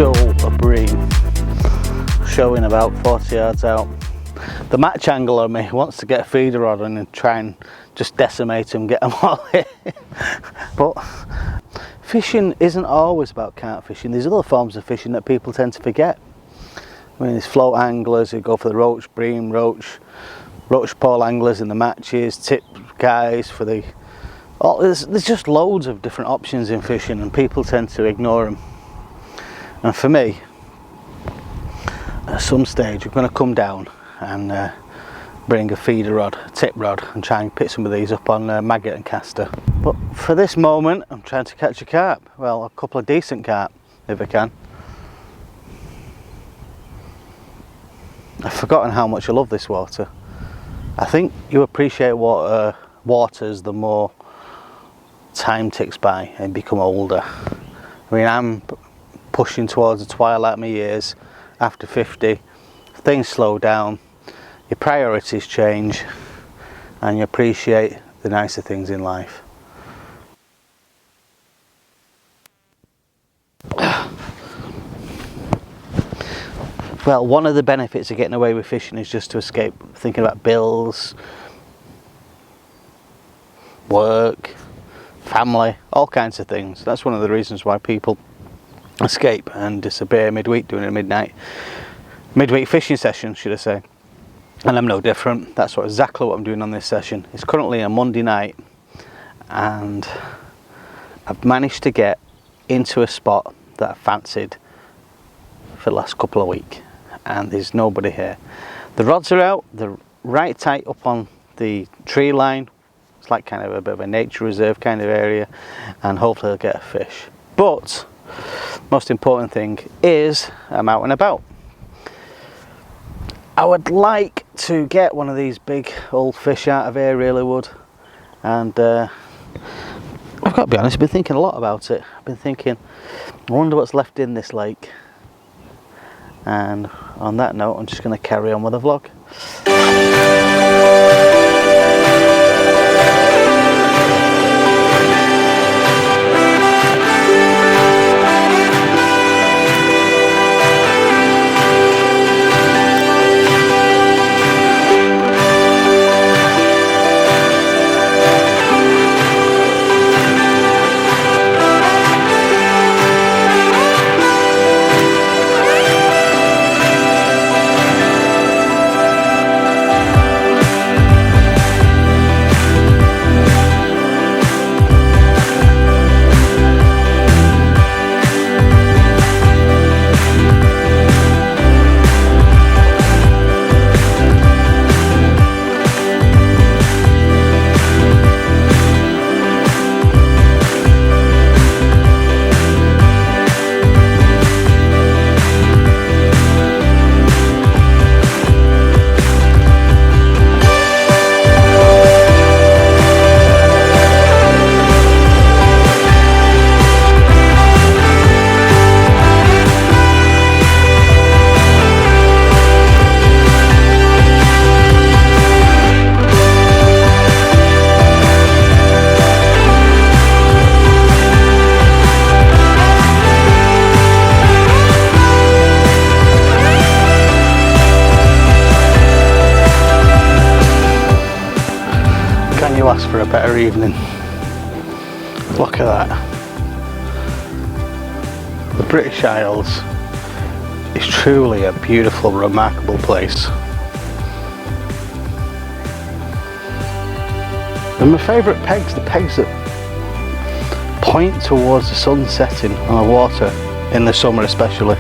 shoal of bream showing about 40 yards out. The match angler me wants to get a feeder rod and try and just decimate them, get them all in. But fishing isn't always about carp fishing. There's other forms of fishing that people tend to forget. I mean, there's float anglers who go for the roach bream, roach pole anglers in the matches, tip guys for the... there's just loads of different options in fishing and people tend to ignore them. And for me, at some stage I'm going to come down and bring a feeder rod, a tip rod, and try and pick some of these up on maggot and caster. But for this moment I'm trying to catch a carp. Well, a couple of decent carp if I can. I've forgotten how much I love this water. I think you appreciate waters the more time ticks by and become older. I mean, I'm pushing towards the twilight of my years. After 50, things slow down, your priorities change, and you appreciate the nicer things in life. Well, one of the benefits of getting away with fishing is just to escape thinking about bills, work, family, all kinds of things. That's one of the reasons why people escape and disappear midweek, doing a midweek fishing session, should I say. And I'm no different. That's exactly what I'm doing on this session. It's currently a Monday night and I've managed to get into a spot that I fancied for the last couple of weeks, and there's nobody here. The rods are out, they're right tight up on the tree line. It's like kind of a bit of a nature reserve kind of area, and hopefully I'll get a fish. But most important thing is I'm out and about. I would like to get one of these big old fish out of here, really would. And I've got to be honest, I've been thinking a lot about it. I've been thinking, I wonder what's left in this lake. And on that note, I'm just going to carry on with the vlog. You ask for a better evening. Look at that. The British Isles is truly a beautiful, remarkable place. And my favourite pegs, the pegs that point towards the sun setting on the water in the summer especially.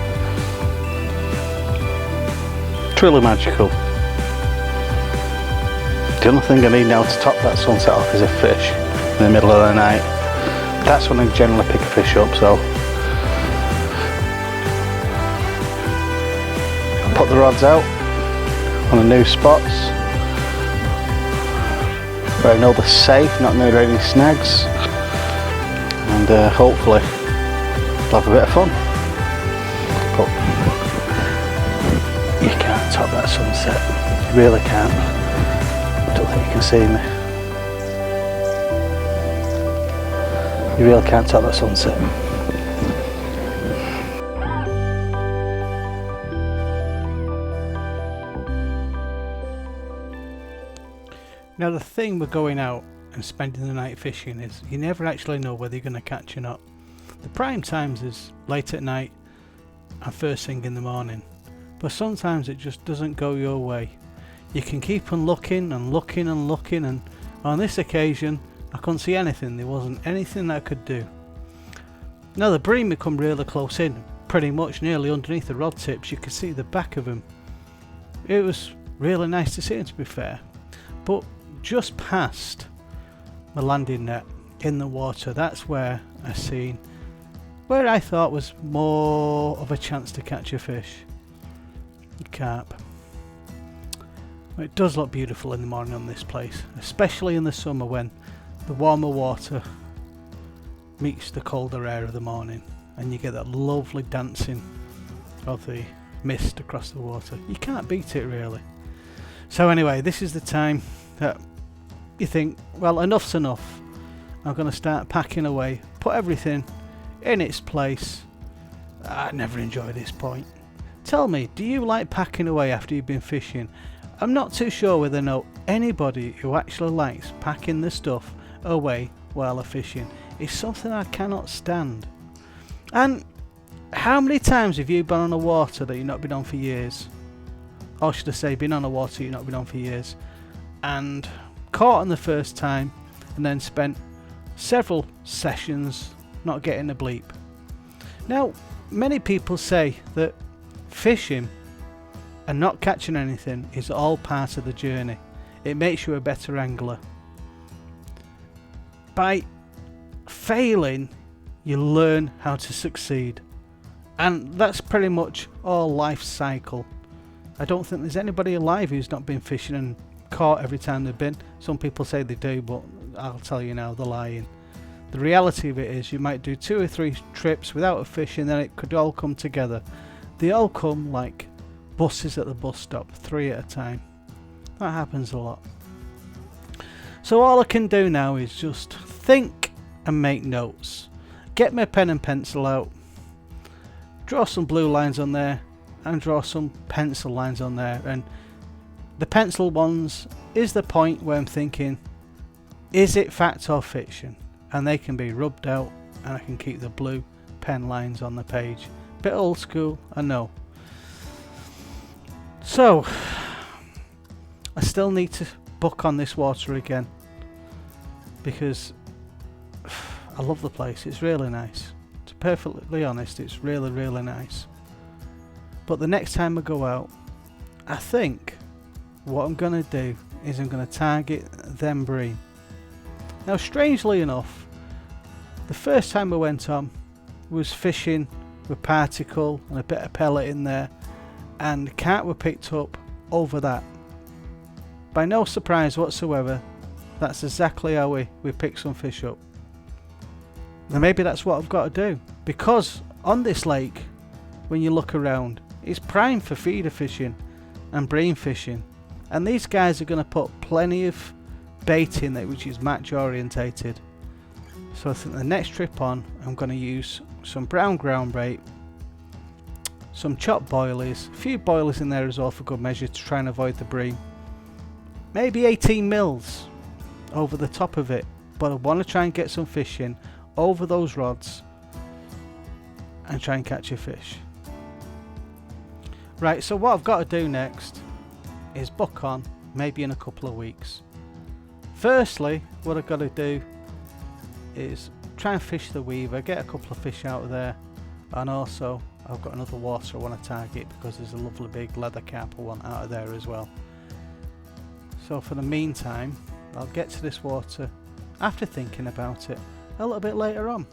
Truly magical. The only thing I need now to top that sunset off is a fish in the middle of the night. That's when I generally pick a fish up, so I'll put the rods out on the new spots where I know they're safe, not near any snags, and hopefully we'll have a bit of fun. But you can't top that sunset, you really can't. I don't think you can see me. You really can't tell that sunset. Now the thing with going out and spending the night fishing is you never actually know whether you're going to catch or not. The prime times is late at night and first thing in the morning, but sometimes it just doesn't go your way. You can keep on looking and looking and looking, and on this occasion I couldn't see anything. There wasn't anything that I could do. Now the bream had come really close in, pretty much nearly underneath the rod tips. You could see the back of him. It was really nice to see him, to be fair, but just past my landing net in the water, that's where I seen where I thought was more of a chance to catch a fish. Carp. It does look beautiful in the morning on this place, especially in the summer when the warmer water meets the colder air of the morning and you get that lovely dancing of the mist across the water. You can't beat it really. So anyway, this is the time that you think, well, enough's enough. I'm going to start packing away, put everything in its place. I never enjoy this point. Tell me, do you like packing away after you've been fishing? I'm not too sure whether I know anybody who actually likes packing the stuff away while they're fishing. It's something I cannot stand. And how many times have you been on a water that you've not been on for years? Or should I say, been on a water you've not been on for years, and caught on the first time and then spent several sessions not getting a bleep? Now, many people say that fishing and not catching anything is all part of the journey. It makes you a better angler. By failing, you learn how to succeed, and that's pretty much all life cycle. I don't think there's anybody alive who's not been fishing and caught every time they've been. Some people say they do, but I'll tell you now, they're lying. The reality of it is you might do 2 or 3 trips without a fish, and then it could all come together. They all come like buses at the bus stop, 3 at a time. That happens a lot. So all I can do now is just think and make notes. Get my pen and pencil out, draw some blue lines on there and draw some pencil lines on there, and the pencil ones is the point where I'm thinking, is it fact or fiction? And they can be rubbed out and I can keep the blue pen lines on the page. Bit old school, I know. So I still need to book on this water again because I love the place. It's really nice. To be perfectly honest, it's really, really nice. But the next time I go out, I think what I'm going to do is I'm going to target them bream. Now, strangely enough, the first time I went on was fishing with particle and a bit of pellet in there, and carp were picked up over that. By no surprise whatsoever, that's exactly how we pick some fish up. Now maybe that's what I've got to do, because on this lake, when you look around, it's prime for feeder fishing and bream fishing, and these guys are going to put plenty of bait in there which is match orientated. So I think the next trip on, I'm going to use some brown ground bait, some chopped boilies, a few boilies in there as well for good measure to try and avoid the bream. Maybe 18 mils over the top of it, but I want to try and get some fish in over those rods and try and catch a fish. Right, so what I've got to do next is book on, maybe in a couple of weeks. Firstly, what I've got to do is try and fish the Weaver, get a couple of fish out of there, and also I've got another water I want to target because there's a lovely big leather carp I want out of there as well. So for the meantime, I'll get to this water after thinking about it a little bit later on.